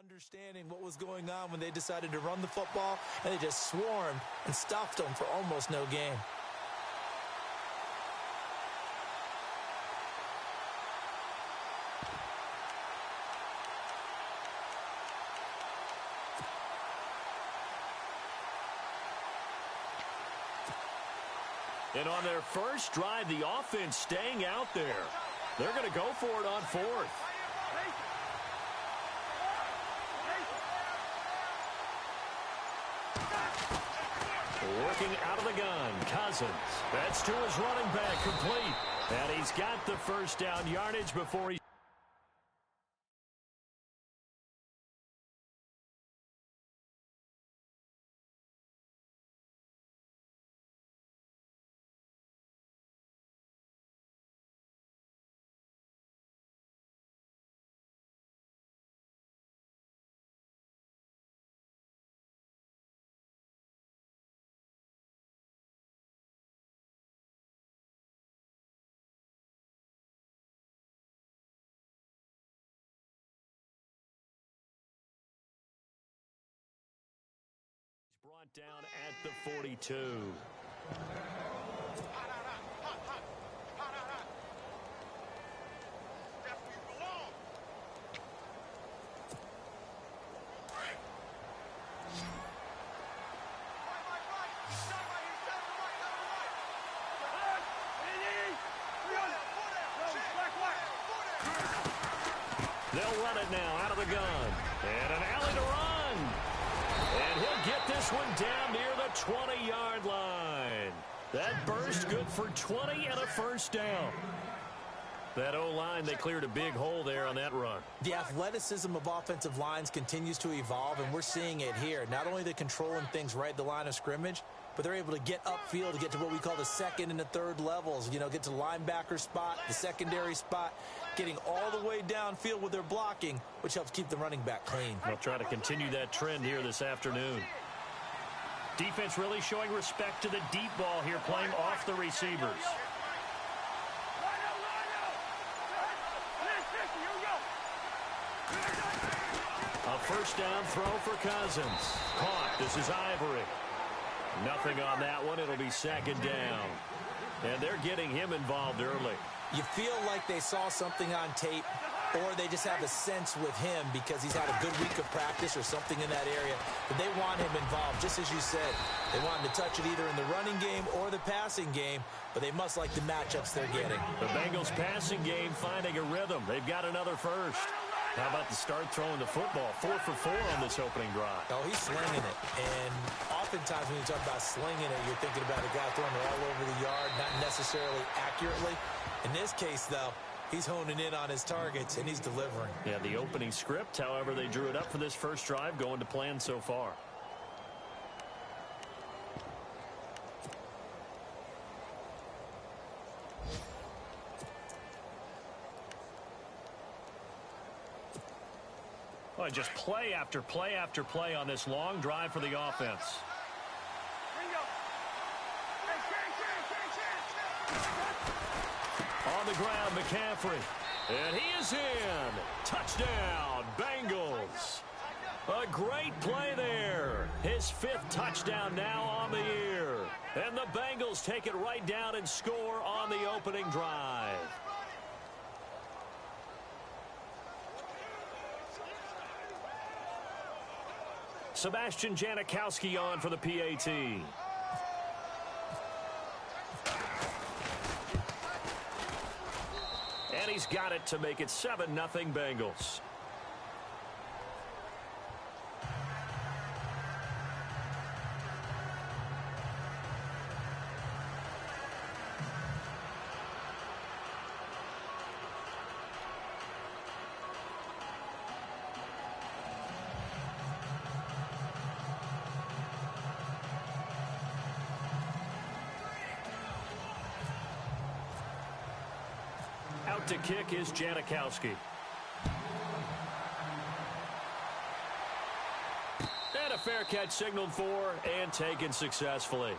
understanding what was going on when they decided to run the football, and they just swarmed and stuffed them for almost no gain. And on their first drive, the offense staying out there. They're going to go for it on fourth. Working out of the gun, Cousins. That's to his running back, complete. And he's got the first down yardage before he... Brought down at the 42. They'll run it now out of the gun. And an alley to run. And he'll get this one down near the 20-yard line. That burst good for 20 and a first down. That O-line, they cleared a big hole there on that run. The athleticism of offensive lines continues to evolve, and we're seeing it here. Not only they're controlling things right at the line of scrimmage, but they're able to get upfield to get to what we call the second and the third levels. You know, get to the linebacker spot, the secondary spot, getting all the way downfield with their blocking, which helps keep the running back clean. They'll try to continue that trend here this afternoon. Defense really showing respect to the deep ball here, playing off the receivers. A first down throw for Cousins. Caught. This is Ivory. Nothing on that one. It'll be second down. And they're getting him involved early. You feel like they saw something on tape, or they just have a sense with him because he's had a good week of practice or something in that area, that they want him involved. Just as you said, they want him to touch it either in the running game or the passing game, but they must like the matchups they're getting. The Bengals passing game finding a rhythm. They've got another first. How about the start throwing the football? 4 for 4 on this opening drive. Oh, he's slinging it. And oftentimes when you talk about slinging it, you're thinking about a guy throwing it all over the yard, not necessarily accurately. In this case, though, he's honing in on his targets, and he's delivering. Yeah, the opening script, however, they drew it up for this first drive, going to plan so far. Well, just play after play after play on this long drive for the offense. On the ground, McCaffrey. And he is in. Touchdown, Bengals. A great play there. His 5th touchdown now on the year. And the Bengals take it right down and score on the opening drive. Sebastian Janikowski on for the PAT. And he's got it to make it 7-0 Bengals. Out to kick is Janikowski. And a fair catch signaled for and taken successfully.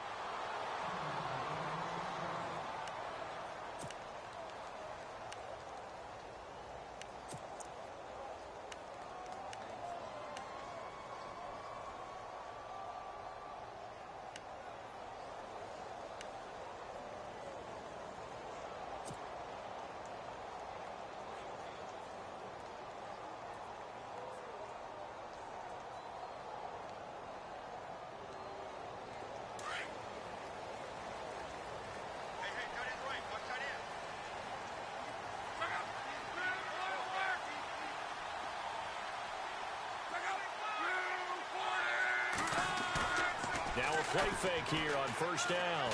Now a play fake here on first down.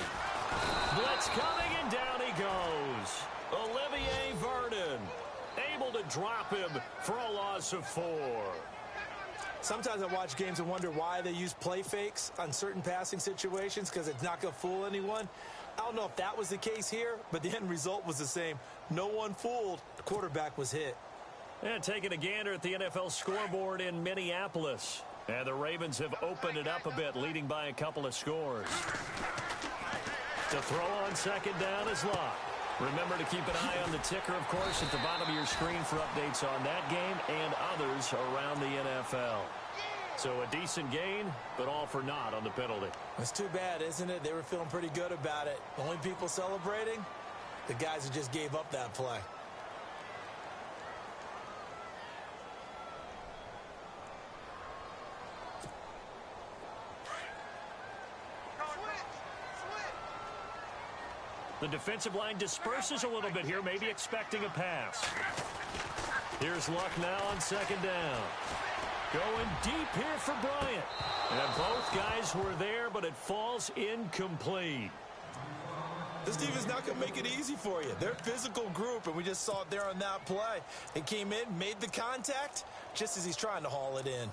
Blitz coming, and down he goes. Olivier Vernon able to drop him for a loss of 4. Sometimes I watch games and wonder why they use play fakes on certain passing situations, because it's not going to fool anyone. I don't know if that was the case here, but the end result was the same. No one fooled. The quarterback was hit. And taking a gander at the NFL scoreboard in Minneapolis. And the Ravens have opened it up a bit, leading by a couple of scores. To throw on second down is Locke. Remember to keep an eye on the ticker, of course, at the bottom of your screen for updates on that game and others around the NFL. So a decent gain, but all for naught on the penalty. It's too bad, isn't it? They were feeling pretty good about it. Only people celebrating? The guys who just gave up that play. The defensive line disperses a little bit here, maybe expecting a pass. Here's Luck now on second down. Going deep here for Bryant. And both guys were there, but it falls incomplete. This defense is not going to make it easy for you. They're a physical group, and we just saw it there on that play. He came in, made the contact, just as he's trying to haul it in.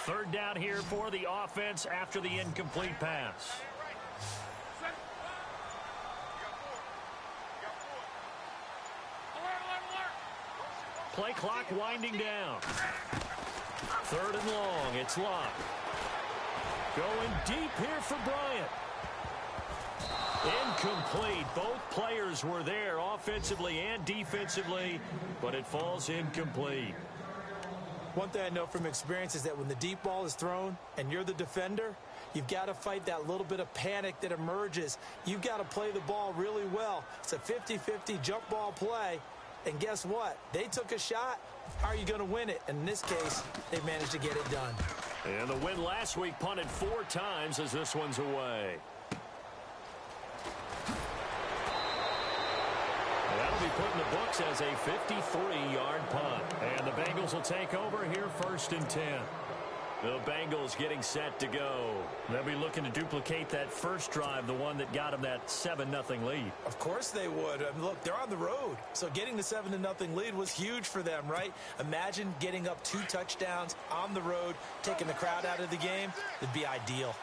Third down here for the offense after the incomplete pass. Play clock winding down. Third and long. It's Locke. Going deep here for Bryant. Incomplete. Both players were there offensively and defensively, but it falls incomplete. One thing I know from experience is that when the deep ball is thrown and you're the defender, you've got to fight that little bit of panic that emerges. You've got to play the ball really well. It's a 50-50 jump ball play. And guess what? They took a shot. How are you going to win it? And in this case, they managed to get it done. And the win last week punted 4 times as this one's away. That'll be put in the books as a 53-yard punt. And the Bengals will take over here first and 10. The Bengals getting set to go. They'll be looking to duplicate that first drive, the one that got them that 7-0 lead. Of course they would. I mean, look, they're on the road. So getting the 7-0 lead was huge for them, right? Imagine getting up 2 touchdowns on the road, taking the crowd out of the game. It'd be ideal.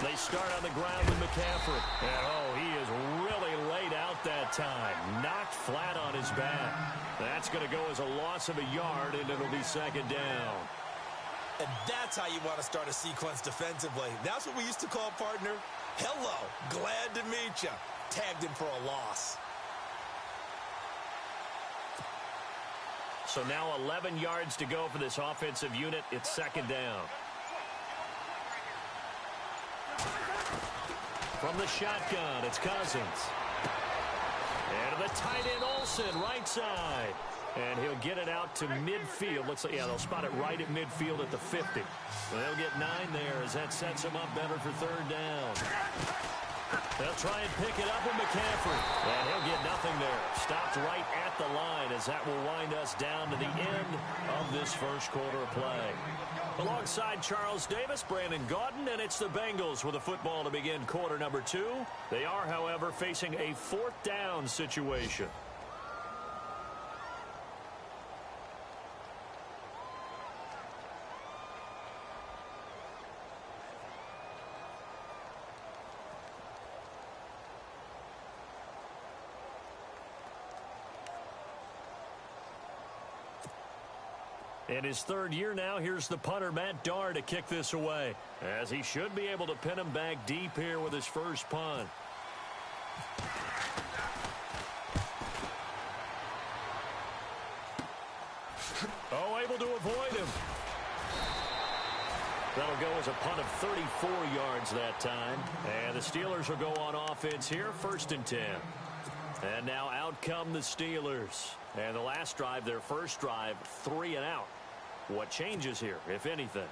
They start on the ground with McCaffrey. And, oh, he is really laid out that time. Knocked flat on his back. That's going to go as a loss of a yard, and it'll be second down. And that's how you want to start a sequence defensively. That's what we used to call, partner, hello, glad to meet you. Tagged him for a loss. So now 11 yards to go for this offensive unit. It's second down. From the shotgun, it's Cousins. And to the tight end, Olsen, right side. And he'll get it out to midfield. Looks like, yeah, they'll spot it right at midfield at the 50. Well, they'll get 9 there as that sets them up better for third down. They'll try and pick it up with McCaffrey. And he'll get nothing there. Stopped right at the line as that will wind us down to the end of this first quarter of play. Alongside Charles Davis, Brandon Gaudin, and it's the Bengals with a football to begin quarter number 2. They are, however, facing a 4th down situation. In his 3rd year now, here's the punter, Matt Darr, to kick this away, as he should be able to pin him back deep here with his first punt. Oh, able to avoid him. That'll go as a punt of 34 yards that time. And the Steelers will go on offense here, first and 10. And now out come the Steelers. And the last drive, their first drive, 3 and out. What changes here, if anything?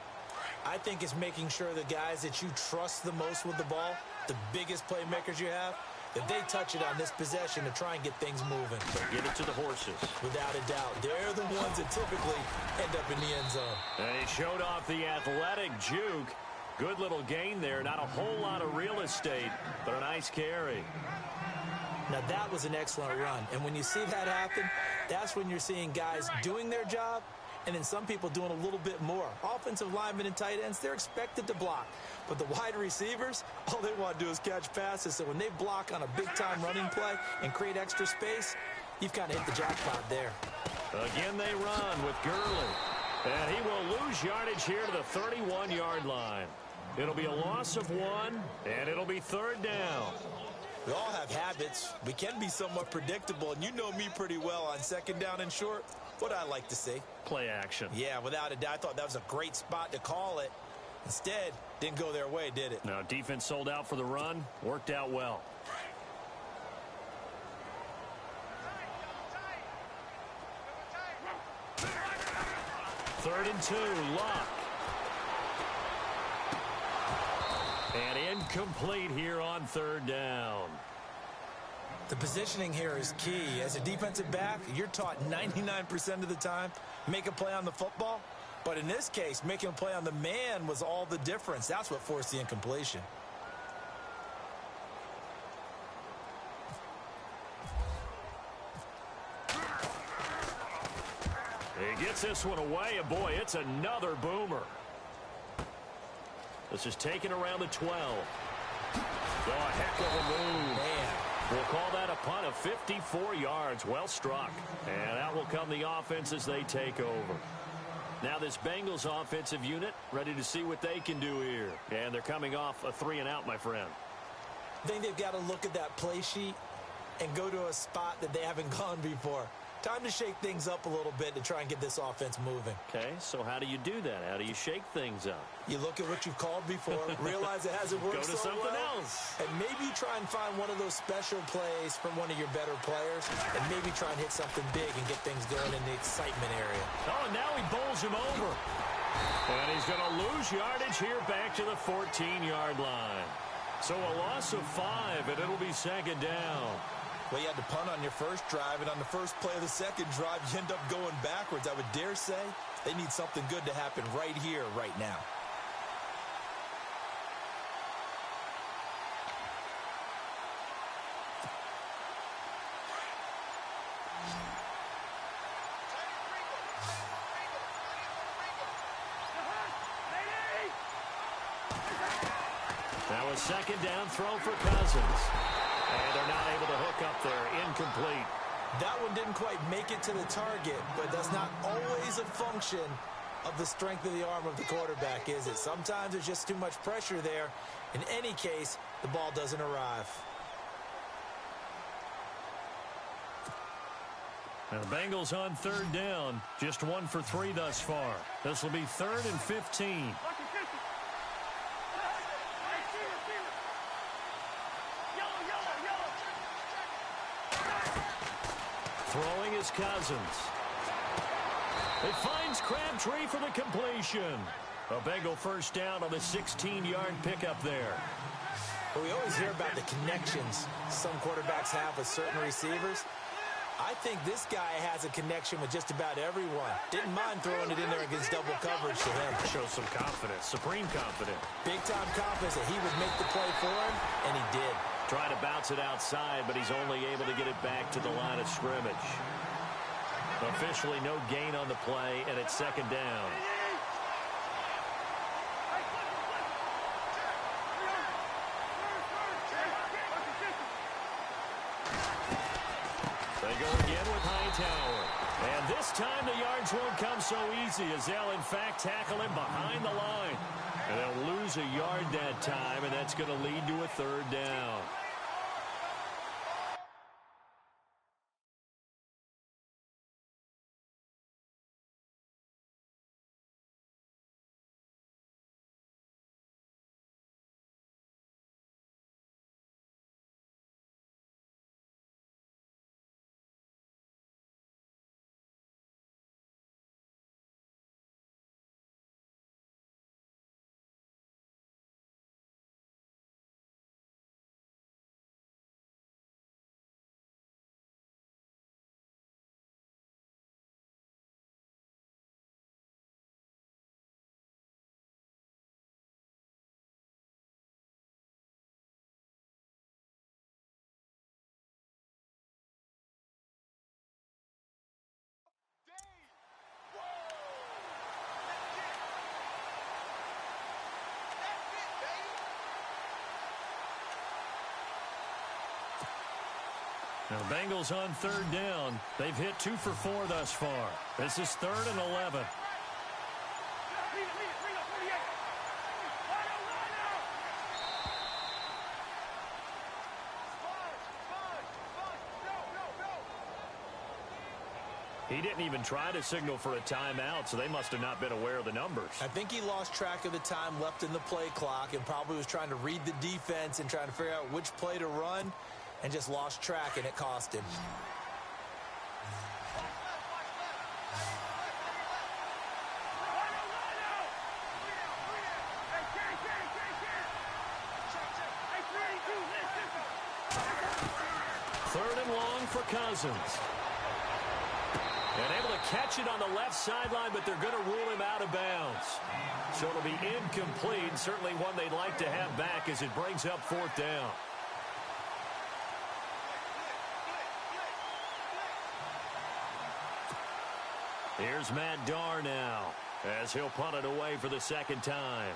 I think it's making sure the guys that you trust the most with the ball, the biggest playmakers you have, that they touch it on this possession to try and get things moving. So give it to the horses. Without a doubt. They're the ones that typically end up in the end zone. And he showed off the athletic juke. Good little gain there. Not a whole lot of real estate, but a nice carry. Now, that was an excellent run. And when you see that happen, that's when you're seeing guys doing their job and then some people doing a little bit more. Offensive linemen and tight ends, they're expected to block. But the wide receivers, all they want to do is catch passes. So when they block on a big-time running play and create extra space, you've kind of hit the jackpot there. Again, they run with Gurley. And he will lose yardage here to the 31-yard line. It'll be a loss of 1, and it'll be 3rd down. We all have habits. We can be somewhat predictable, and you know me pretty well on 2nd down and short. What I like to see. Play action. Yeah, without a doubt. I thought that was a great spot to call it. Instead, didn't go their way, did it? Now, defense sold out for the run. Worked out well. 3rd and 2, Luck. And incomplete here on 3rd down. The positioning here is key. As a defensive back, you're taught 99% of the time, make a play on the football. But in this case, making a play on the man was all the difference. That's what forced the incompletion. He gets this one away, and boy, it's another boomer. This is taken around the 12. Oh, a heck of a move. Man. We'll call that a punt of 54 yards. Well struck. And out will come the offense as they take over. Now this Bengals offensive unit ready to see what they can do here. And they're coming off a 3-and-out, my friend. I think they've got to look at that play sheet and go to a spot that they haven't gone before. Time to shake things up a little bit to try and get this offense moving. Okay, so how do you do that? How do you shake things up? You look at what you've called before, realize it hasn't worked Go to something else. and maybe try and find one of those special plays from one of your better players, and maybe try and hit something big and get things going in the excitement area. Oh, now he bowls him over. And he's going to lose yardage here back to the 14-yard line. So a loss of 5, and it'll be 2nd down. Well, you had to punt on your first drive, and on the first play of the second drive, you end up going backwards. I would dare say they need something good to happen right here, right now. Now a 2nd down throw for Cousins. And they're not able to hook up there. Incomplete. That one didn't quite make it to the target, but that's not always a function of the strength of the arm of the quarterback, is it? Sometimes there's just too much pressure there. In any case, the ball doesn't arrive. Now the Bengals on 3rd down. Just 1 for 3 thus far. This will be 3rd and 15. Throwing is Cousins. It finds Crabtree for the completion. A Bengal 1st down on the 16-yard pickup there. But we always hear about the connections some quarterbacks have with certain receivers. I think this guy has a connection with just about everyone. Didn't mind throwing it in there against double coverage to him. Shows some confidence, supreme confidence. Big-time confidence that he would make the play for him, and he did. Trying to bounce it outside, but he's only able to get it back to the line of scrimmage. Officially no gain on the play, and it's 2nd down. They go again with Hightower. And this time the yards won't come so easy as they'll, in fact, tackle him behind the line. And they'll lose a yard that time, and that's going to lead to a 3rd down. Now, the Bengals on third down. They've hit 2 for 4 thus far. This is 3rd and 11. He didn't even try to signal for a timeout, so they must have not been aware of the numbers. I think he lost track of the time left in the play clock and probably was trying to read the defense and trying to figure out which play to run and just lost track, and it cost him. Third and long for Cousins. And able to catch it on the left sideline, but they're going to rule him out of bounds. So it'll be incomplete. Certainly one they'd like to have back as it brings up 4th down. Here's Matt Darr now as he'll punt it away for the 2nd time.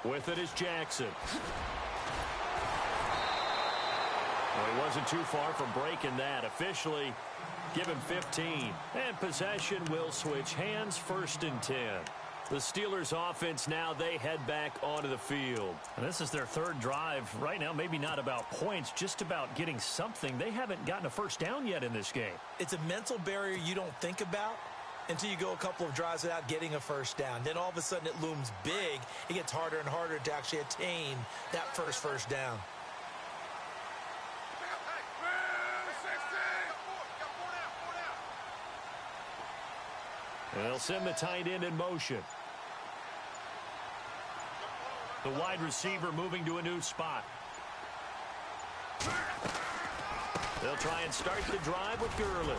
With it is Jackson. Well, he wasn't too far from breaking that. Officially, give him 15. And possession will switch hands, 1st and 10. The Steelers offense now, they head back onto the field. And this is their 3rd drive. Right now, maybe not about points, just about getting something. They haven't gotten a 1st down yet in this game. It's a mental barrier you don't think about until you go a couple of drives without getting a 1st down. Then all of a sudden it looms big. It gets harder and harder to actually attain that first down. And they'll send the tight end in motion. The wide receiver moving to a new spot. They'll try and start the drive with Gurley.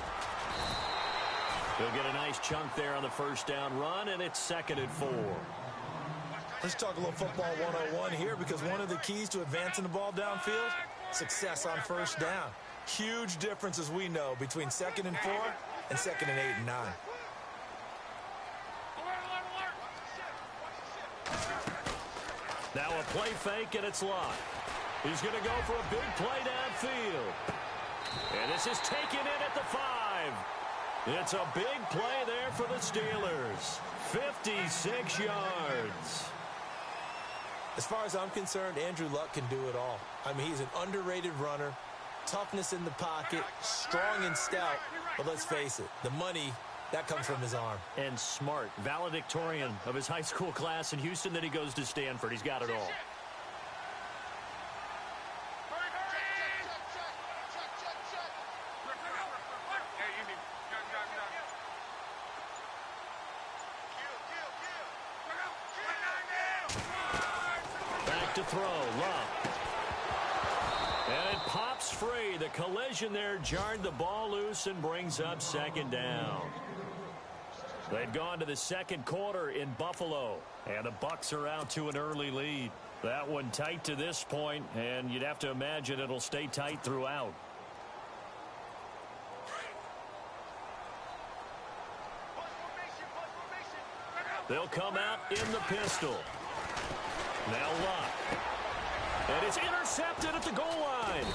They'll get a nice chunk there on the 1st down run, and it's 2nd and 4. Let's talk a little football 101 here, because one of the keys to advancing the ball downfield, success on 1st down. Huge difference, as we know, between 2nd and 4 and 2nd and 8 and 9. Now a play fake, and it's locked. He's going to go for a big play downfield. And this is taken in at the 5. It's a big play there for the Steelers. 56 yards. As far as I'm concerned, Andrew Luck can do it all. I mean, he's an underrated runner, toughness in the pocket, strong and stout. But let's face it, the money, that comes from his arm. And smart, valedictorian of his high school class in Houston. Then he goes to Stanford. He's got it all. To throw, Love. And it pops free. The collision there jarred the ball loose and brings up 2nd down. They've gone to the 2nd quarter in Buffalo, and the Bucs are out to an early lead. That one tight to this point, and you'd have to imagine it'll stay tight throughout. They'll come out in the pistol. Now Luck. And it's intercepted at the goal line.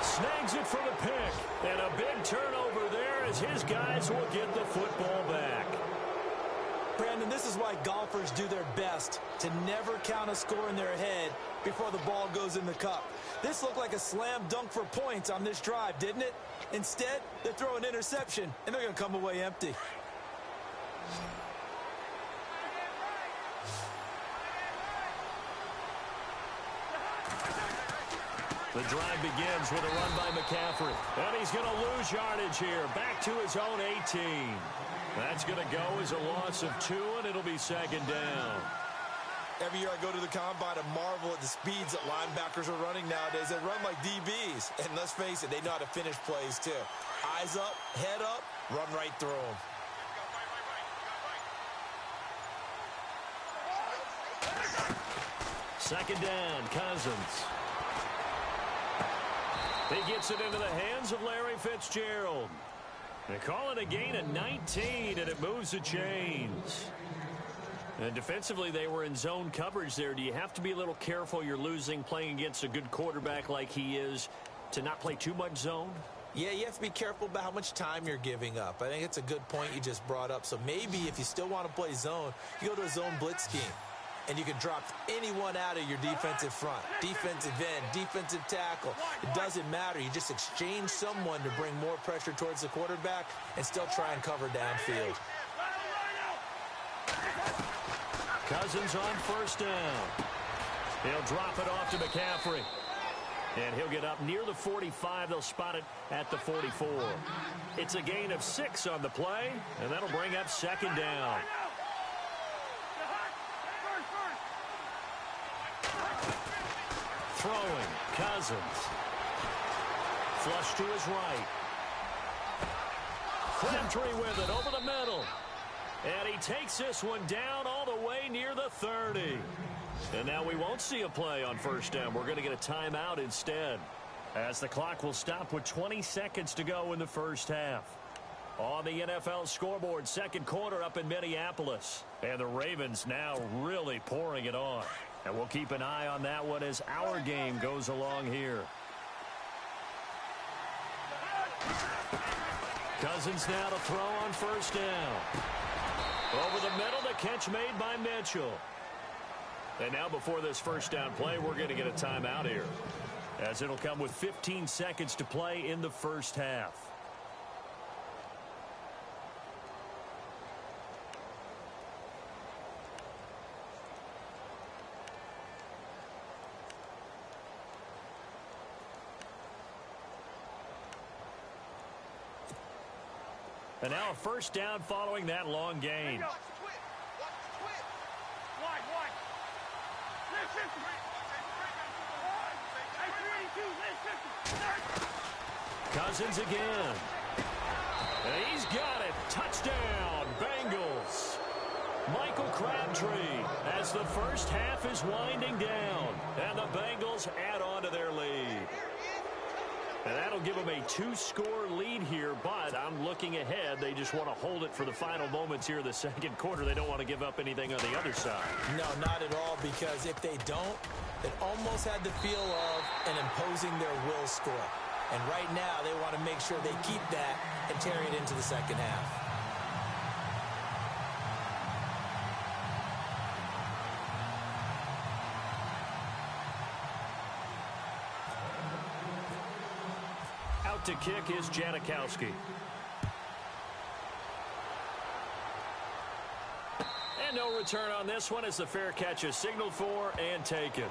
Snags it for the pick. And a big turnover there as his guys will get the football back. Brandon, this is why golfers do their best to never count a score in their head before the ball goes in the cup. This looked like a slam dunk for points on this drive, didn't it? Instead, they throw an interception, and they're going to come away empty. The drive begins with a run by McCaffrey. And he's going to lose yardage here. Back to his own 18. That's going to go as a loss of 2, and it'll be 2nd down. Every year I go to the combine and marvel at the speeds that linebackers are running nowadays. They run like DBs. And let's face it, they know how to finish plays too. Eyes up, head up, run right through them. Second down, Cousins. He gets it into the hands of Larry Fitzgerald. They call it a gain of 19, and it moves the chains. And defensively, they were in zone coverage there. Do you have to be a little careful you're losing playing against a good quarterback like he is to not play too much zone? Yeah, you have to be careful about how much time you're giving up. I think it's a good point you just brought up. So maybe if you still want to play zone, you go to a zone blitz scheme. And you can drop anyone out of your defensive front, defensive end, defensive tackle. It doesn't matter. You just exchange someone to bring more pressure towards the quarterback and still try and cover downfield. Cousins on first down. He'll drop it off to McCaffrey. And he'll get up near the 45. They'll spot it at the 44. It's a gain of 6 on the play, and that'll bring up second down. Throwing, Cousins. Flush to his right. Crabtree with it over the middle. And he takes this one down all the way near the 30. And now we won't see a play on first down. We're going to get a timeout instead, as the clock will stop with 20 seconds to go in the first half. On the NFL scoreboard, second quarter up in Minneapolis. And the Ravens now really pouring it on. And we'll keep an eye on that one as our game goes along here. Cousins now to throw on first down. Over the middle, the catch made by Mitchell. And now before this first down play, we're going to get a timeout here, as it'll come with 15 seconds to play in the first half. And now a first down following that long gain. Cousins again. And he's got it. Touchdown, Bengals. Michael Crabtree as the first half is winding down. And the Bengals add on to their lead. And that'll give them a 2-score lead here, but I'm looking ahead. They just want to hold it for the final moments here in the second quarter. They don't want to give up anything on the other side. No, not at all, because if they don't, it almost had the feel of an imposing their will score. And right now, they want to make sure they keep that and carry it into the second half. To kick is Janikowski. And no return on this one as the fair catch is signaled for and taken.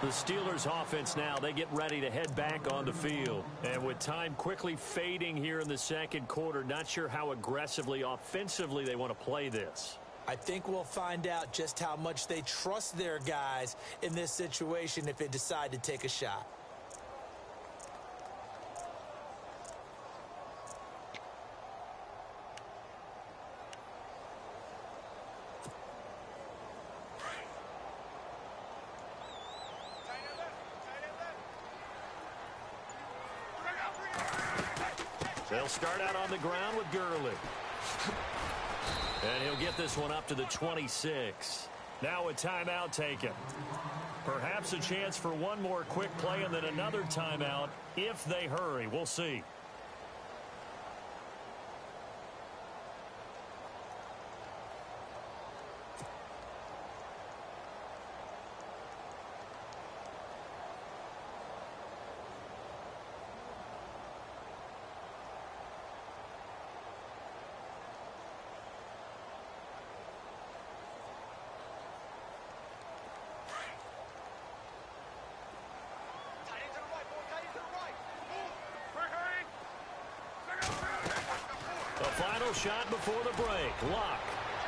The Steelers offense now, they get ready to head back on the field. And with time quickly fading here in the second quarter, not sure how aggressively, offensively they want to play this. I think we'll find out just how much they trust their guys in this situation if they decide to take a shot. They'll start out on the ground with Gurley. And he'll get this one up to the 26. Now a timeout taken. Perhaps a chance for one more quick play and then another timeout if they hurry. We'll see. Final shot before the break. Luck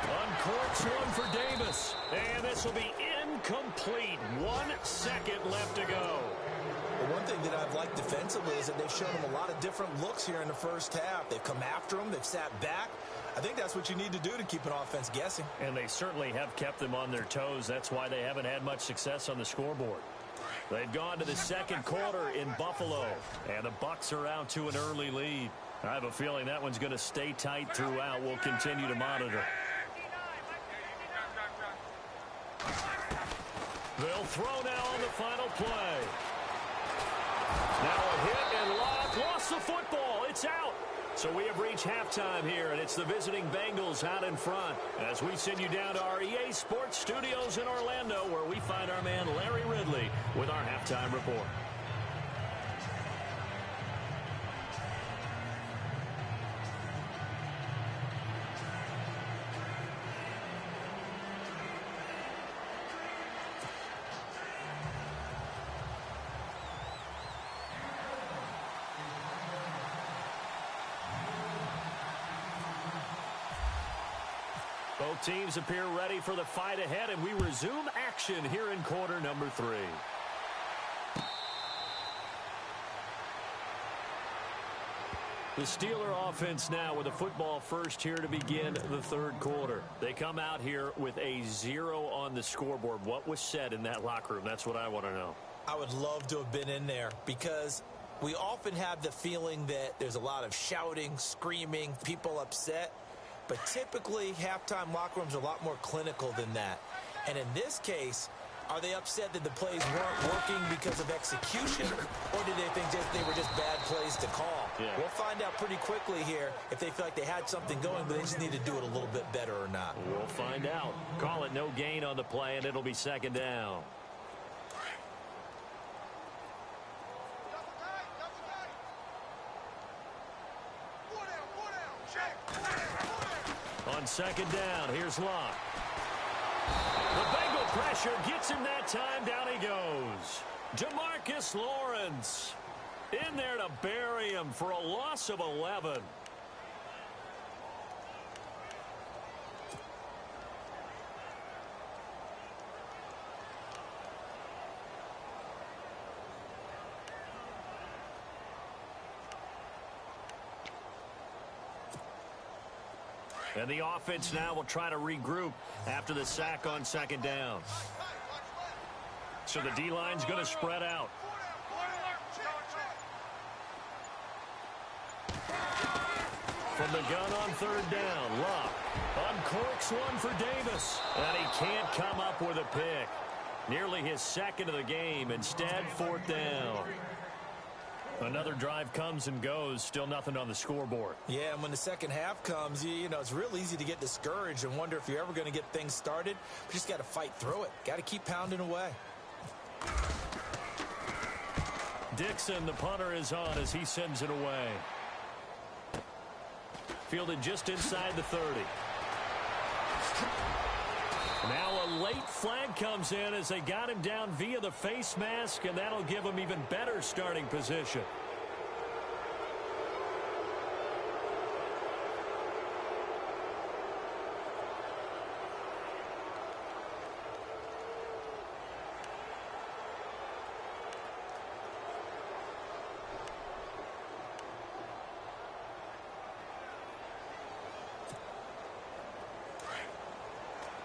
uncorks one for Davis. And this will be incomplete. 1 second left to go. Well, one thing that I've liked defensively is that they've shown them a lot of different looks here in the first half. They've come after them. They've sat back. I think that's what you need to do to keep an offense guessing. And they certainly have kept them on their toes. That's why they haven't had much success on the scoreboard. They've gone to the second quarter in Buffalo, and the Bucs are out to an early lead. I have a feeling that one's going to stay tight throughout. We'll continue to monitor. They'll throw now on the final play. Now a hit and lock. Lost the football. It's out. So we have reached halftime here, and it's the visiting Bengals out in front as we send you down to our EA Sports Studios in Orlando, where we find our man Larry Ridley with our halftime report. Both teams appear ready for the fight ahead, and we resume action here in quarter number 3. The Steeler offense now with a football first here to begin the third quarter. They come out here with a 0 on the scoreboard. What was said in that locker room? That's what I want to know. I would love to have been in there because we often have the feeling that there's a lot of shouting, screaming, people upset. But typically, halftime locker rooms are a lot more clinical than that. And in this case, are they upset that the plays weren't working because of execution? Or do they think they were just bad plays to call? Yeah. We'll find out pretty quickly here if they feel like they had something going, but they just need to do it a little bit better or not. We'll find out. Call it no gain on the play, and it'll be second down. On second down, here's Locke. The Bengal pressure gets him that time. Down he goes. Demarcus Lawrence in there to bury him for a loss of 11. And the offense now will try to regroup after the sack on second down. So the D-line's going to spread out. From the gun on third down, Locke uncorks one for Davis. And he can't come up with a pick. Nearly his second of the game. Instead, fourth down. Another drive comes and goes. Still nothing on the scoreboard. Yeah, and when the second half comes, you know, it's real easy to get discouraged and wonder if you're ever going to get things started. But you just got to fight through it. Got to keep pounding away. Dixon, the punter, is on as he sends it away. Fielded just inside the 30. Now a late flag comes in as they got him down via the face mask, and that'll give him even better starting position.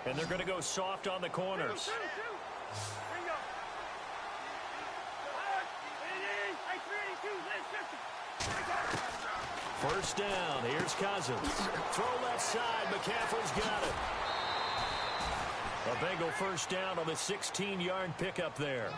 And they're going to go soft on the corners. First down. Here's Cousins. Throw left side. McCaffrey's got it. A Bengal first down on the 16-yard pickup there.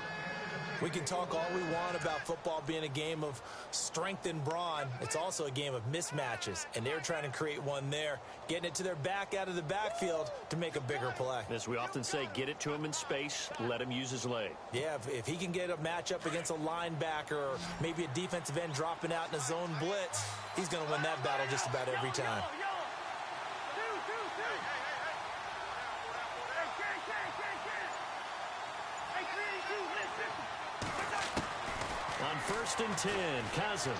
We can talk all we want about football being a game of strength and brawn. It's also a game of mismatches, and they're trying to create one there, getting it to their back out of the backfield to make a bigger play. As we often say, get it to him in space, let him use his leg. Yeah, if he can get a matchup against a linebacker or maybe a defensive end dropping out in a zone blitz, he's going to win that battle just about every time. On first and 10, Cousins.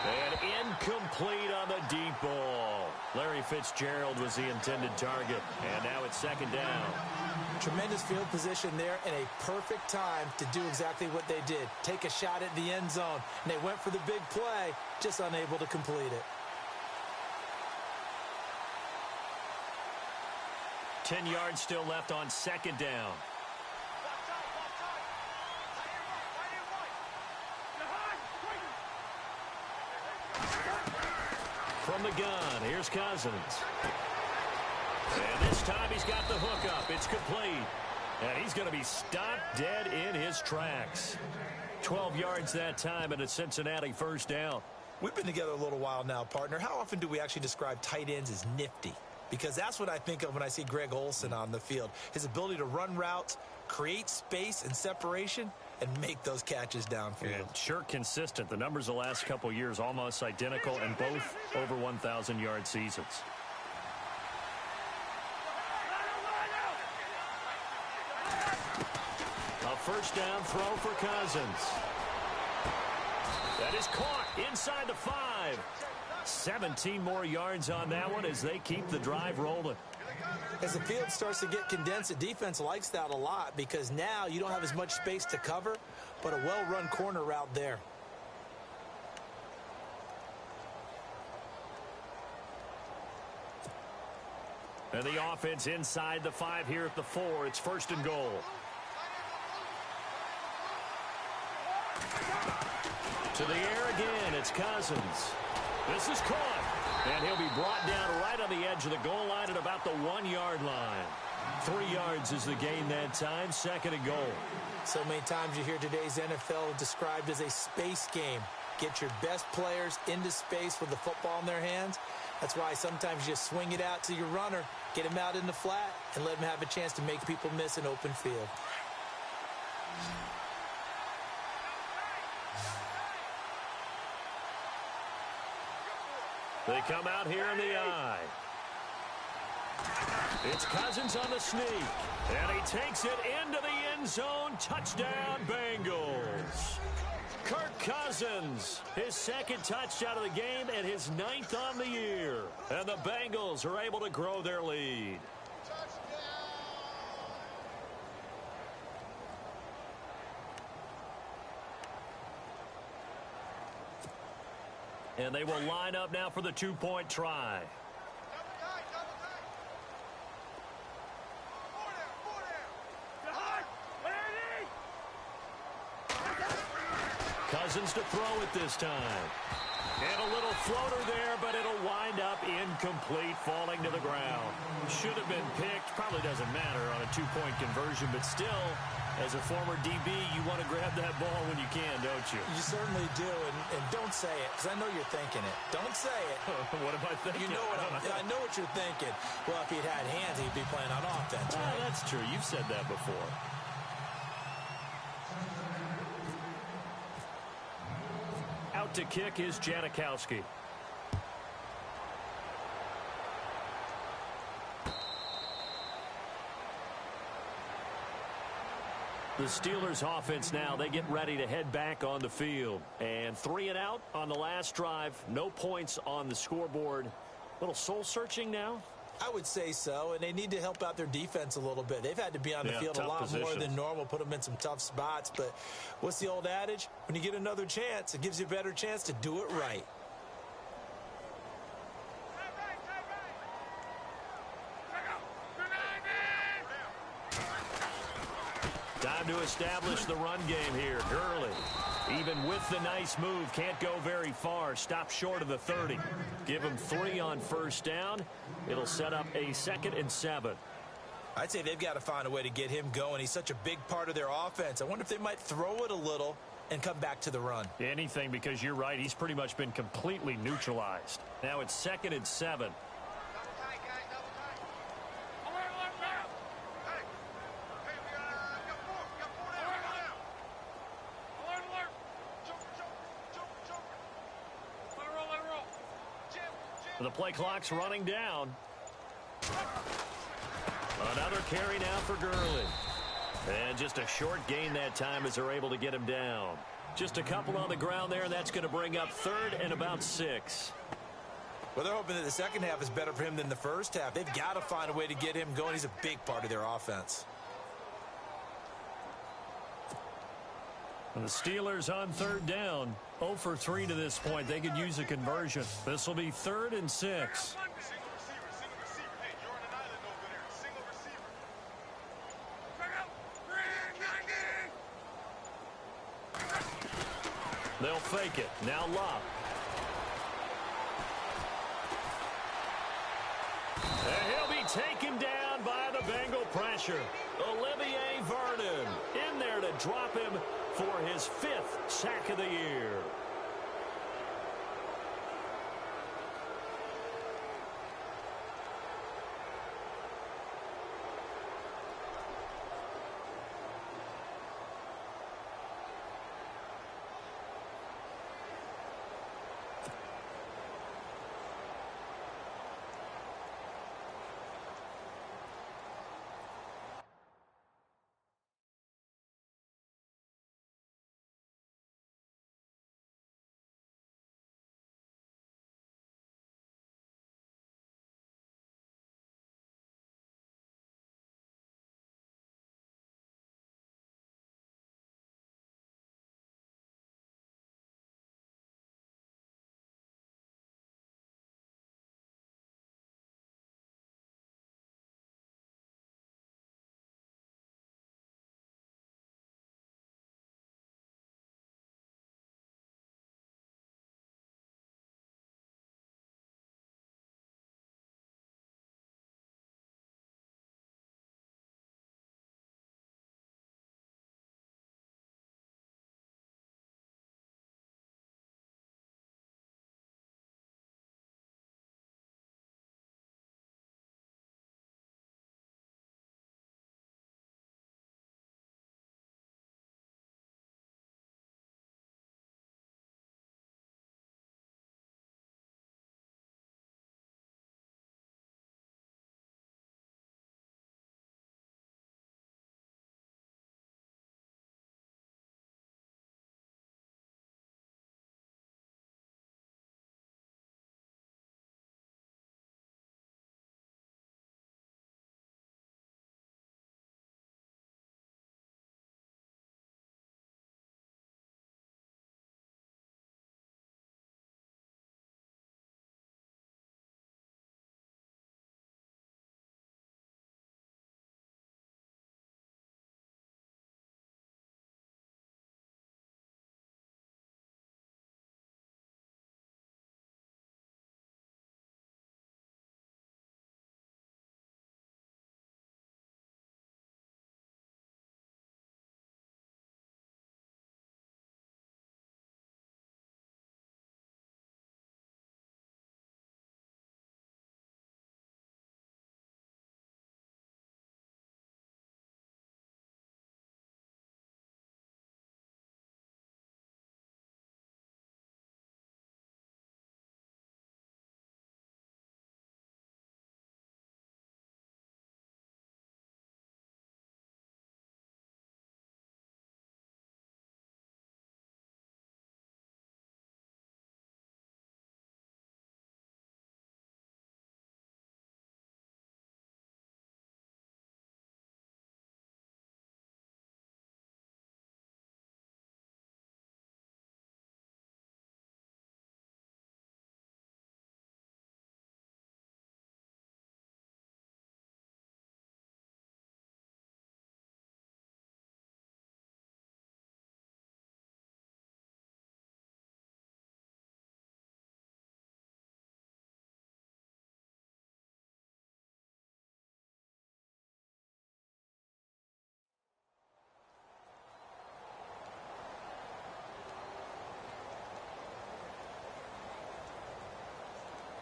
And incomplete on the deep ball. Larry Fitzgerald was the intended target. And now it's second down. Tremendous field position there and a perfect time to do exactly what they did. Take a shot at the end zone. And they went for the big play, just unable to complete it. 10 yards still left on second down. the gun. Here's Cousins. And this time he's got the hook up. It's complete. And he's going to be stopped dead in his tracks. 12 yards that time and a Cincinnati first down. We've been together a little while now, partner. How often do we actually describe tight ends as nifty? Because that's what I think of when I see Greg Olsen on the field. His ability to run routes, create space and separation, and make those catches downfield. And sure consistent. The numbers the last couple years almost identical and both over 1,000-yard seasons. A first down throw for Cousins. That is caught inside the 5. 17 more yards on that one as they keep the drive rolling. As the field starts to get condensed, the defense likes that a lot because now you don't have as much space to cover, but a well-run corner route there. And the offense inside the 5 here at the 4. It's first and goal. To the air again. It's Cousins. This is caught. And he'll be brought down right on the edge of the goal line at about the 1-yard line. 3 yards is the gain that time. Second and goal. So many times you hear today's NFL described as a space game. Get your best players into space with the football in their hands. That's why sometimes you swing it out to your runner, get him out in the flat, and let him have a chance to make people miss an open field. They come out here in the eye. It's Cousins on the sneak. And he takes it into the end zone. Touchdown, Bengals. Kirk Cousins, his second touchdown of the game and his 9th on the year. And the Bengals are able to grow their lead. And they will line up now for the 2-point try. Cousins to throw it this time. And a little floater there, but it'll wind up incomplete, falling to the ground. Should have been picked. Probably doesn't matter on a 2-point conversion, but still, as a former DB, you want to grab that ball when you can, don't you? You certainly do, and don't say it, because I know you're thinking it. Don't say it. What am I thinking? You know what I know what you're thinking. Well, if he'd had hands, he'd be playing on offense, right? That's true. You've said that before. Out to kick is Janikowski. The Steelers offense now, they get ready to head back on the field. And 3 and out on the last drive. No points on the scoreboard. A little soul-searching now? I would say so, and they need to help out their defense a little bit. They've had to be on the field a lot more than normal, put them in some tough spots. But what's the old adage? When you get another chance, it gives you a better chance to do it right. Time to establish the run game here. Gurley, even with the nice move, can't go very far. Stop short of the 30. Give him 3 on first down. It'll set up a 2nd and 7. I'd say they've got to find a way to get him going. He's such a big part of their offense. I wonder if they might throw it a little and come back to the run. Anything, because you're right. He's pretty much been completely neutralized. Now it's 2nd and 7. The play clock's running down. Another carry now for Gurley. And just a short gain that time as they're able to get him down. Just a couple on the ground there, and that's going to bring up 3rd and about 6. Well, they're hoping that the second half is better for him than the first half. They've got to find a way to get him going. He's a big part of their offense. And the Steelers on 3rd down. 0 for 3 to this point. They could use a conversion. This will be 3rd and 6. They'll fake it. Now Love. taken down by the Bengal pressure. Olivier Vernon in there to drop him for his 5th sack of the year.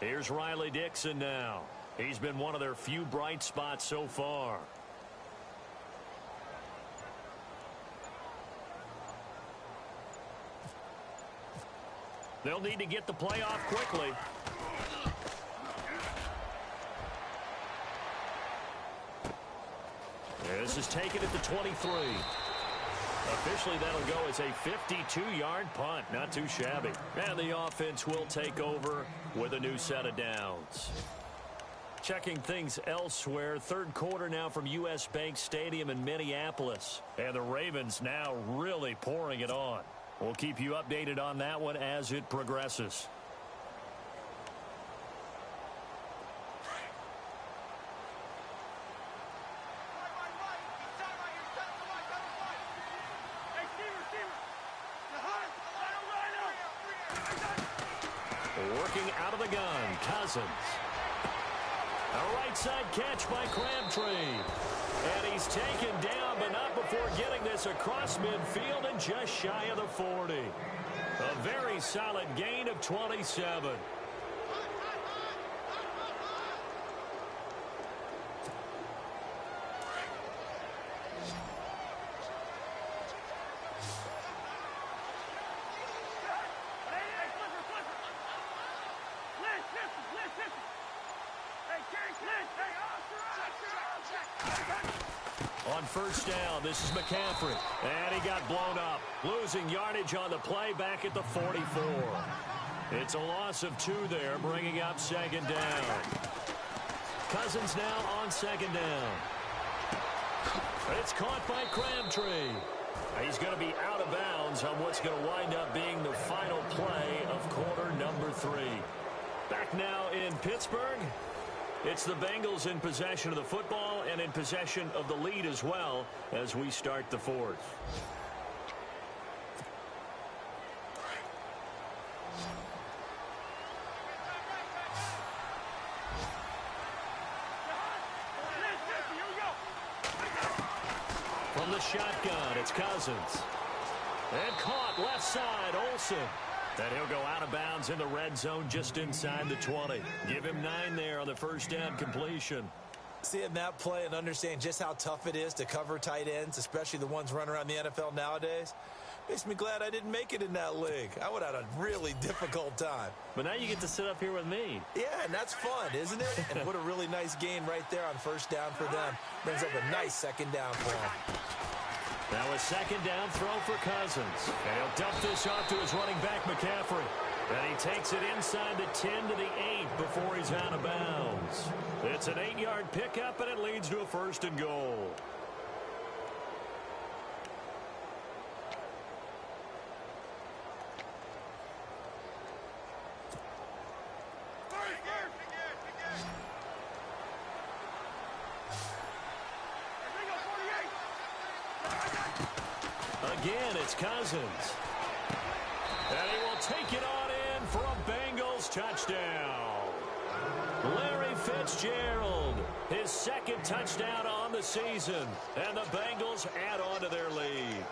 Here's Riley Dixon now. He's been one of their few bright spots so far. They'll need to get the play off quickly. This is taken at the 23. Officially, that'll go as a 52-yard punt. Not too shabby. And the offense will take over with a new set of downs. Checking things elsewhere. Third quarter now from U.S. Bank Stadium in Minneapolis. And the Ravens now really pouring it on. We'll keep you updated on that one as it progresses. Working out of the gun, Cousins. A right side catch by Crabtree. And he's taken down, but not before getting this across midfield and just shy of the 40. A very solid gain of 27. On first down, this is McCaffrey. And he got blown up. Losing yardage on the play back at the 44. It's a loss of 2 there, bringing up second down. Cousins now on second down. It's caught by Crabtree. He's going to be out of bounds on what's going to wind up being the final play of quarter number 3. Back now in Pittsburgh. It's the Bengals in possession of the football and in possession of the lead as well as we start the 4th. From the shotgun, it's Cousins. And caught left side, Olsen. And he'll go out of bounds in the red zone just inside the 20. Give him 9 there on the first down completion. Seeing that play and understand just how tough it is to cover tight ends, especially the ones running around the NFL nowadays, makes me glad I didn't make it in that league. I would have had a really difficult time. But now you get to sit up here with me. Yeah, and that's fun, isn't it? And what a really nice gain right there on first down for them. Brings up a nice second down for them. Now a second down throw for Cousins. And he'll dump this off to his running back, McCaffrey. And he takes it inside the 10 to the 8 before he's out of bounds. It's an 8-yard pickup, and it leads to a first and goal. Again, it's Cousins. And he will take it on in for a Bengals touchdown. Larry Fitzgerald, his second touchdown on the season. And the Bengals add on to their lead.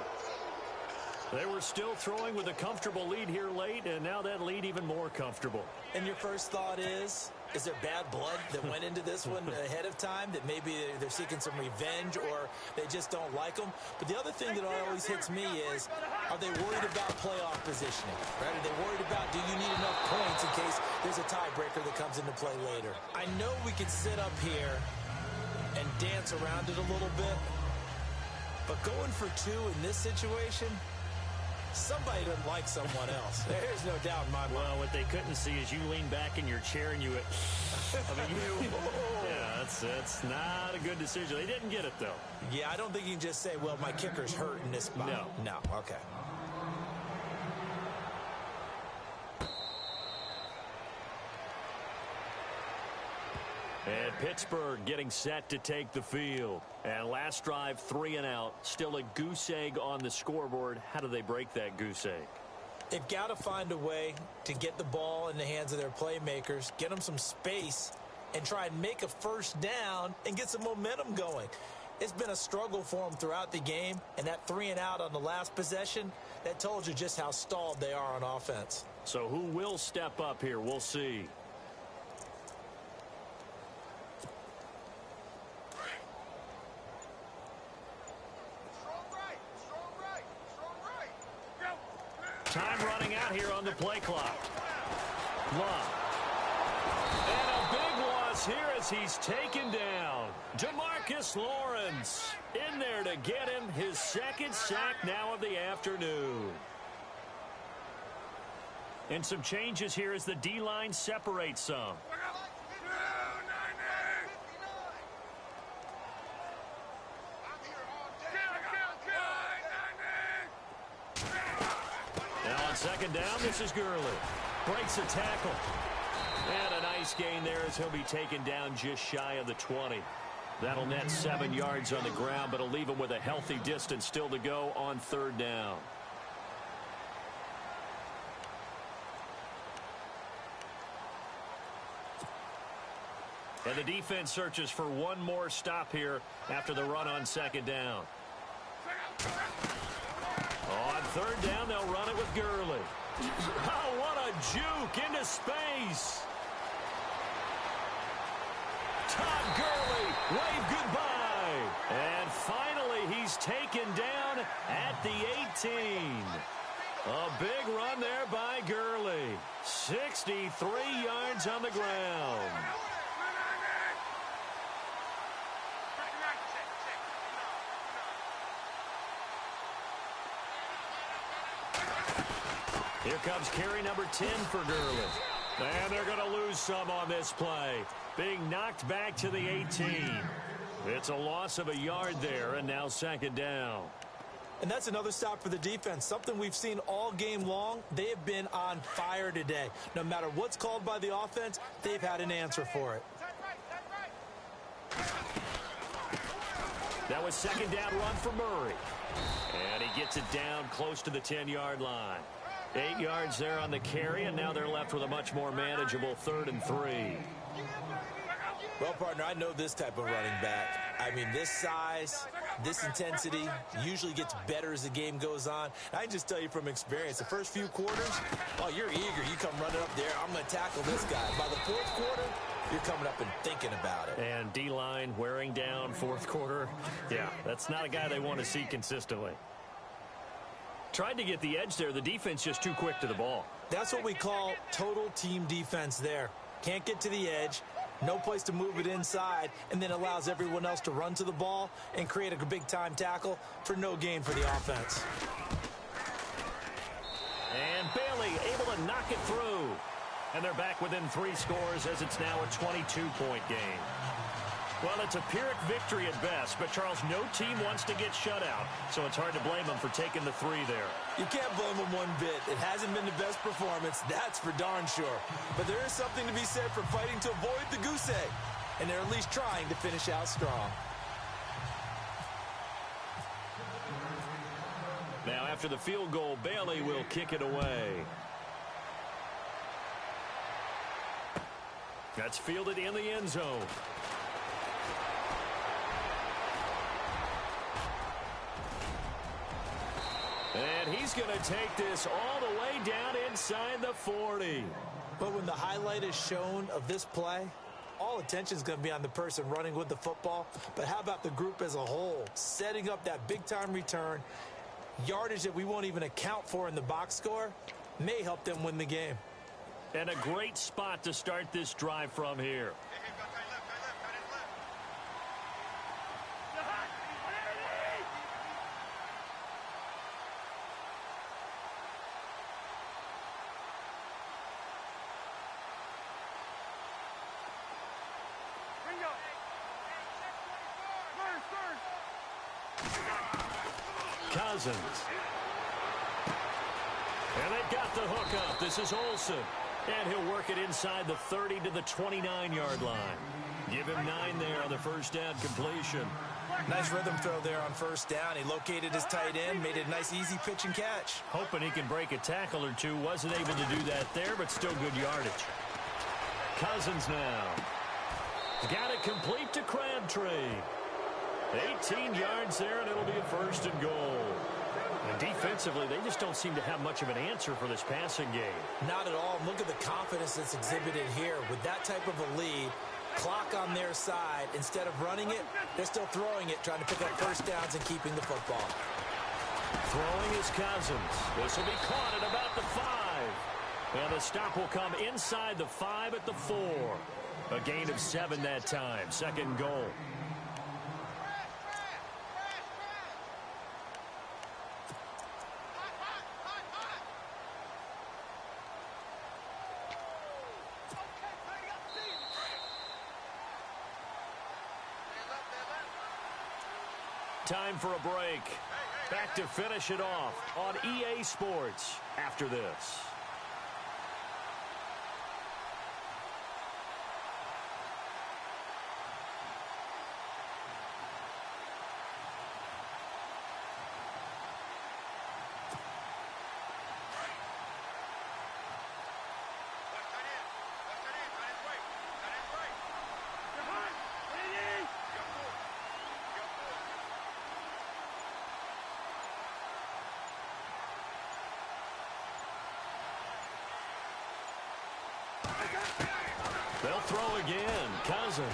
They were still throwing with a comfortable lead here late, and now that lead even more comfortable. And your first thought is there bad blood that went into this one ahead of time, that maybe they're seeking some revenge or they just don't like them? But the other thing that always hits me is, are they worried about playoff positioning? Right? Are they worried about, do you need enough points in case there's a tiebreaker that comes into play later? I know we could sit up here and dance around it a little bit, but going for 2 in this situation, somebody doesn't like someone else. There's no doubt in my mind. Well, what they couldn't see is you lean back in your chair and you went, yeah, that's not a good decision. They didn't get it, though. Yeah, I don't think you can just say, well, my kicker's hurt in this spot. No, okay. And Pittsburgh getting set to take the field. And last drive, 3 and out. Still a goose egg on the scoreboard. How do they break that goose egg? They've got to find a way to get the ball in the hands of their playmakers, get them some space, and try and make a first down and get some momentum going. It's been a struggle for them throughout the game, and that 3 and out on the last possession, that told you just how stalled they are on offense. So who will step up here? We'll see. Time running out here on the play clock. Love. And a big loss here as he's taken down. DeMarcus Lawrence in there to get him his second sack now of the afternoon. And some changes here as the D-line separates some. Second down, this is Gurley. Breaks a tackle. And a nice gain there as he'll be taken down just shy of the 20. That'll net 7 yards on the ground, but it'll leave him with a healthy distance still to go on third down. And the defense searches for one more stop here after the run on second down. On third down, they'll run it with Gurley. Oh, what a juke into space. Todd Gurley, wave goodbye. And finally, he's taken down at the 18. A big run there by Gurley. 63 yards on the ground. Here comes carry number 10 for Gurley. And they're going to lose some on this play. Being knocked back to the 18. It's a loss of a yard there, and now second down. And that's another stop for the defense. Something we've seen all game long. They have been on fire today. No matter what's called by the offense, they've had an answer for it. That was second down run for Murray. And he gets it down close to the 10-yard line. 8 yards there on the carry, and now they're left with a much more manageable 3rd and 3. Well, partner, I know this type of running back. I mean, this size, this intensity usually gets better as the game goes on. I can just tell you from experience, the first few quarters, oh, you're eager. You come running up there, I'm going to tackle this guy. By the fourth quarter, you're coming up and thinking about it. And D-line wearing down fourth quarter. Yeah, that's not a guy they want to see consistently. Tried to get the edge there. The defense just too quick to the ball. That's what we call total team defense there. Can't get to the edge, no place to move it inside, and then allows everyone else to run to the ball and create a big-time tackle for no gain for the offense. And Bailey able to knock it through. And they're back within 3 scores as it's now a 22-point game. Well, it's a Pyrrhic victory at best, but, Charles, no team wants to get shut out, so it's hard to blame them for taking the 3 there. You can't blame them one bit. It hasn't been the best performance, that's for darn sure. But there is something to be said for fighting to avoid the goose egg, and they're at least trying to finish out strong. Now, after the field goal, Bailey will kick it away. That's fielded in the end zone. And he's going to take this all the way down inside the 40. But when the highlight is shown of this play, all attention is going to be on the person running with the football. But how about the group as a whole? Setting up that big-time return, yardage that we won't even account for in the box score, may help them win the game. And a great spot to start this drive from here. Cousins. And they've got the hook up. This is Olsen. And he'll work it inside the 30 to the 29-yard line. Give him 9 there on the first down completion. Nice rhythm throw there on first down. He located his tight end, made it a nice easy pitch and catch. Hoping he can break a tackle or two. Wasn't able to do that there, but still good yardage. Cousins now. Got it complete to Crabtree. 18 yards there, and it'll be a first and goal. And defensively, they just don't seem to have much of an answer for this passing game. Not at all. Look at the confidence that's exhibited here. With that type of a lead, clock on their side, instead of running it, they're still throwing it, trying to pick up first downs and keeping the football. Throwing is Cousins. This will be caught at about the 5. And the stop will come inside the 5 at the 4. A gain of 7 that time. Second goal. Time for a break. Back to finish it off on EA Sports after this. They'll throw again. Cousins.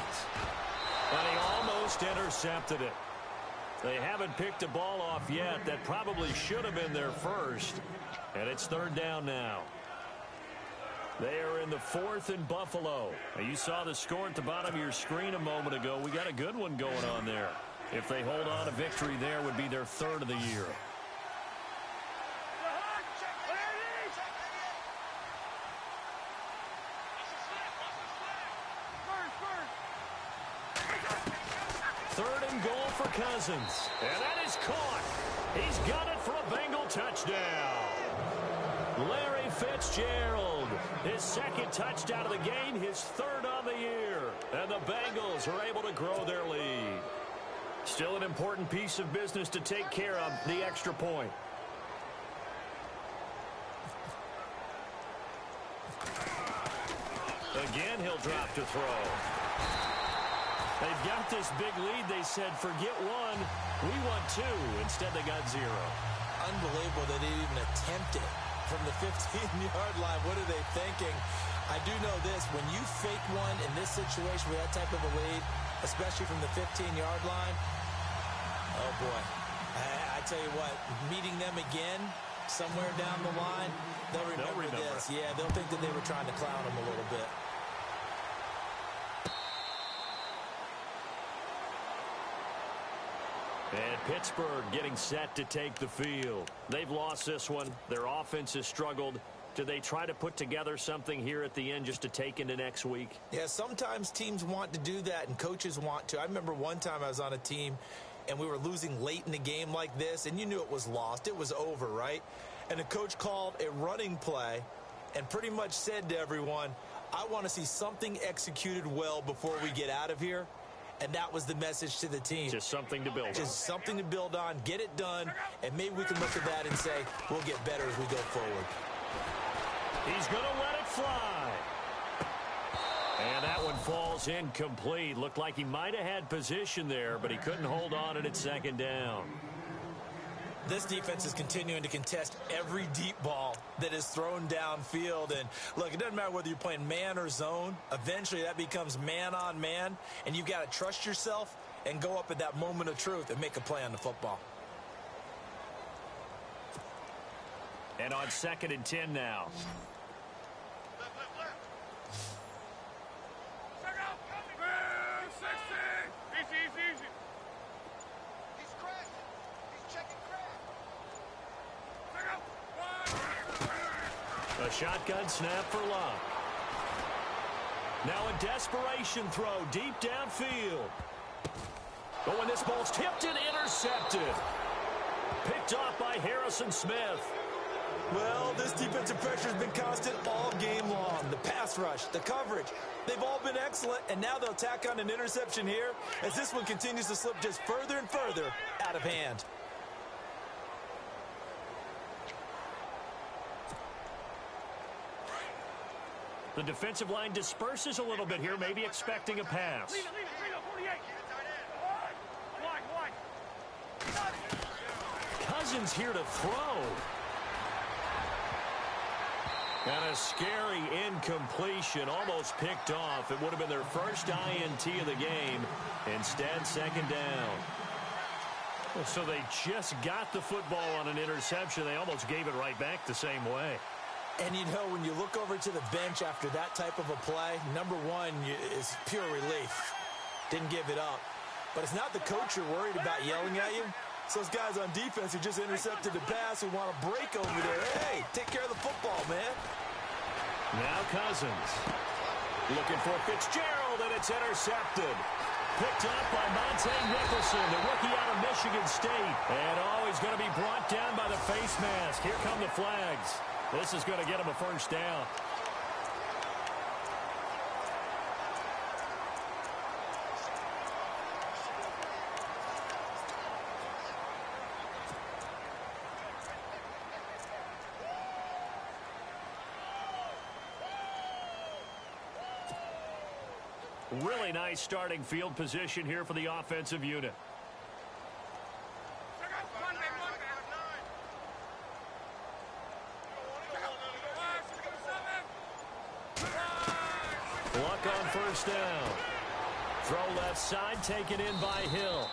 And he almost intercepted it. They haven't picked a ball off yet. That probably should have been their first. And it's third down now. They are in the fourth in Buffalo. Now, you saw the score at the bottom of your screen a moment ago. We got a good one going on there. If they hold on, a victory there would be their third of the year. Third and goal for Cousins. And that is caught. He's got it for a Bengal touchdown. Larry Fitzgerald, his second touchdown of the game, his third on the year. And the Bengals are able to grow their lead. Still an important piece of business to take care of, the extra point. Again, he'll drop to throw. They've got this big lead. They said, forget one, we want two. Instead, they got zero. Unbelievable that they even attempted from the 15-yard line. What are they thinking? I do know this. When you fake one in this situation with that type of a lead, especially from the 15-yard line, oh, boy. I tell you what, meeting them again somewhere down the line, they'll remember this. Yeah, they'll think that they were trying to clown them a little bit. And Pittsburgh getting set to take the field. They've lost this one. Their offense has struggled. Do they try to put together something here at the end just to take into next week? Yeah, sometimes teams want to do that and coaches want to. I remember one time I was on a team and we were losing late in the game like this, and you knew it was lost. It was over, right? And the coach called a running play and pretty much said to everyone, I want to see something executed well before we get out of here. And that was the message to the team. Just something to build on. Just something to build on, get it done, and maybe we can look at that and say, we'll get better as we go forward. He's going to let it fly. And that one falls incomplete. Looked like he might have had position there, but he couldn't hold on, and it's second down. This defense is continuing to contest every deep ball that is thrown downfield. And, look, it doesn't matter whether you're playing man or zone. Eventually, that becomes man on man, and you've got to trust yourself and go up at that moment of truth and make a play on the football. And on 2nd and 10 now. A shotgun snap for Luck. Now a desperation throw deep downfield. But when this ball's tipped and intercepted. Picked off by Harrison Smith. Well, this defensive pressure has been constant all game long. The pass rush, the coverage, they've all been excellent, and now they'll tack on an interception here as this one continues to slip just further and further out of hand. The defensive line disperses a little bit here, maybe expecting a pass. Cousins here to throw. And a scary incompletion, almost picked off. It would have been their first INT of the game. Instead, second down. So they just got the football on an interception. They almost gave it right back the same way. And, you know, when you look over to the bench after that type of a play, number one is pure relief. Didn't give it up. But it's not the coach you're worried about yelling at you. It's those guys on defense who just intercepted the pass who want to break over there. Hey, take care of the football, man. Now Cousins. Looking for Fitzgerald, and it's intercepted. Picked up by Monte Nicholson, the rookie out of Michigan State. And he's going to be brought down by the face mask. Here come the flags. This is going to get him a first down. Really nice starting field position here for the offensive unit. Luck on first down. Throw left side, taken in by Hill.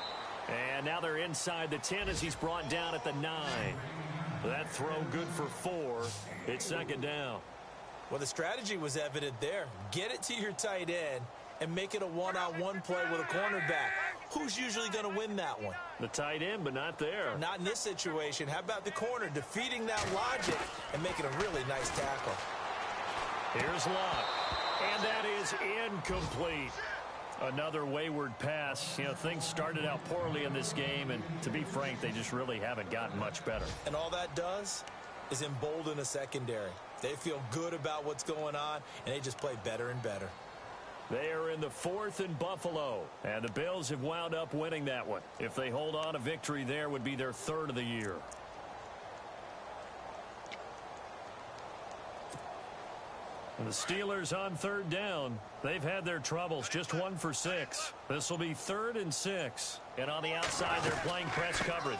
And now they're inside the 10 as he's brought down at the 9. That throw good for 4. It's second down. Well, the strategy was evident there. Get it to your tight end and make it a one-on-one play with a cornerback. Who's usually going to win that one? The tight end, but not there. Not in this situation. How about the corner defeating that logic and making a really nice tackle? Here's Lott. And that is incomplete. Another wayward pass. You know, things started out poorly in this game, and to be frank, they just really haven't gotten much better. And all that does is embolden a secondary. They feel good about what's going on, and they just play better and better. They are in the 4th in Buffalo, and the Bills have wound up winning that one. If they hold on, a victory there would be their 3rd of the year. And the Steelers on 3rd down. They've had their troubles, just 1 for 6. This will be 3rd and 6. And on the outside, they're playing press coverage.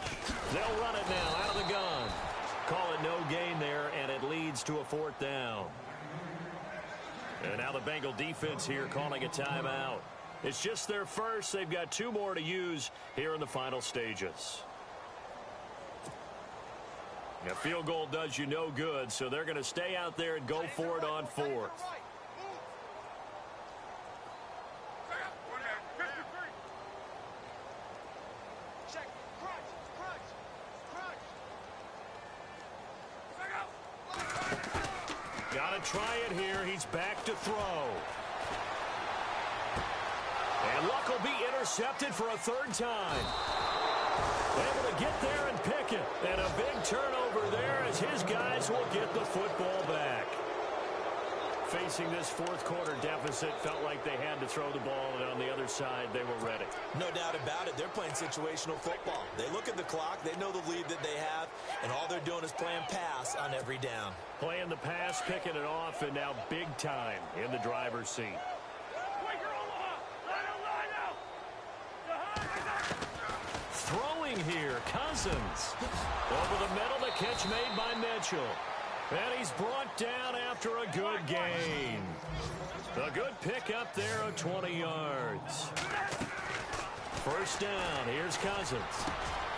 They'll run it now out of the gun. Call it no gain there, and it leads to a 4th down. And now the Bengal defense here calling a timeout. It's just their first. They've got 2 more to use here in the final stages. A field goal does you no good, so they're going to stay out there and go for it on 4th. Got to try it here. He's back to throw. And Luck will be intercepted for a 3rd time. Able to get there and pick it. And a big turnover there as his guys will get the football back. Facing this 4th quarter deficit, felt like they had to throw the ball, and on the other side, they were ready. No doubt about it. They're playing situational football. They look at the clock. They know the lead that they have, and all they're doing is playing pass on every down. Playing the pass, picking it off, and now big time in the driver's seat. Throwing here, Cousins. Over the middle, the catch made by Mitchell. And he's brought down after a good gain. A good pickup there of 20 yards. First down, here's Cousins.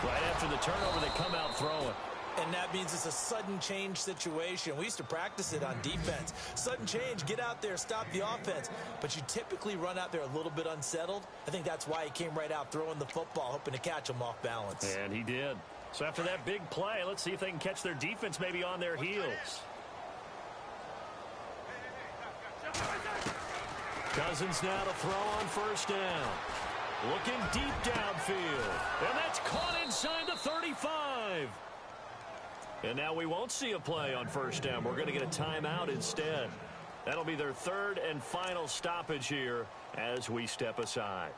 Right after the turnover, they come out throwing. And that means it's a sudden change situation. We used to practice it on defense. Sudden change, get out there, stop the offense. But you typically run out there a little bit unsettled. I think that's why he came right out throwing the football, hoping to catch him off balance. And he did. So after that big play, let's see if they can catch their defense maybe on their heels. Cousins now to throw on first down. Looking deep downfield. And that's caught inside the 35. And now we won't see a play on first down. We're going to get a timeout instead. That'll be their 3rd and final stoppage here as we step aside.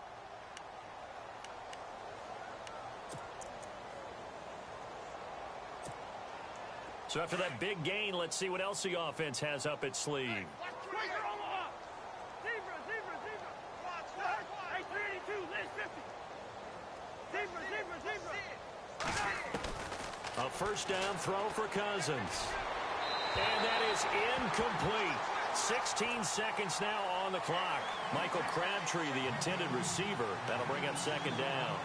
So after that big gain, let's see what else the offense has up its sleeve. A first down throw for Cousins. And that is incomplete. 16 seconds now on the clock. Michael Crabtree, the intended receiver. That'll bring up second down.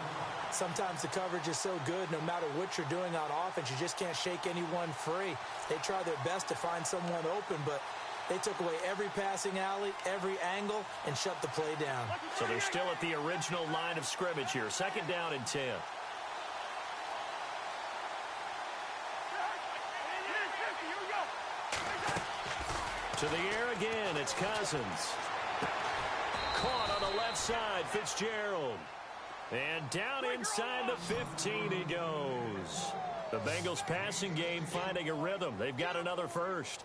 Sometimes the coverage is so good, no matter what you're doing on offense, you just can't shake anyone free. They try their best to find someone open, but they took away every passing alley, every angle, and shut the play down. So they're still at the original line of scrimmage here. Second down and 10. To the air again, it's Cousins. Caught on the left side, Fitzgerald. And down inside the 15 he goes. The Bengals passing game finding a rhythm. They've got another first.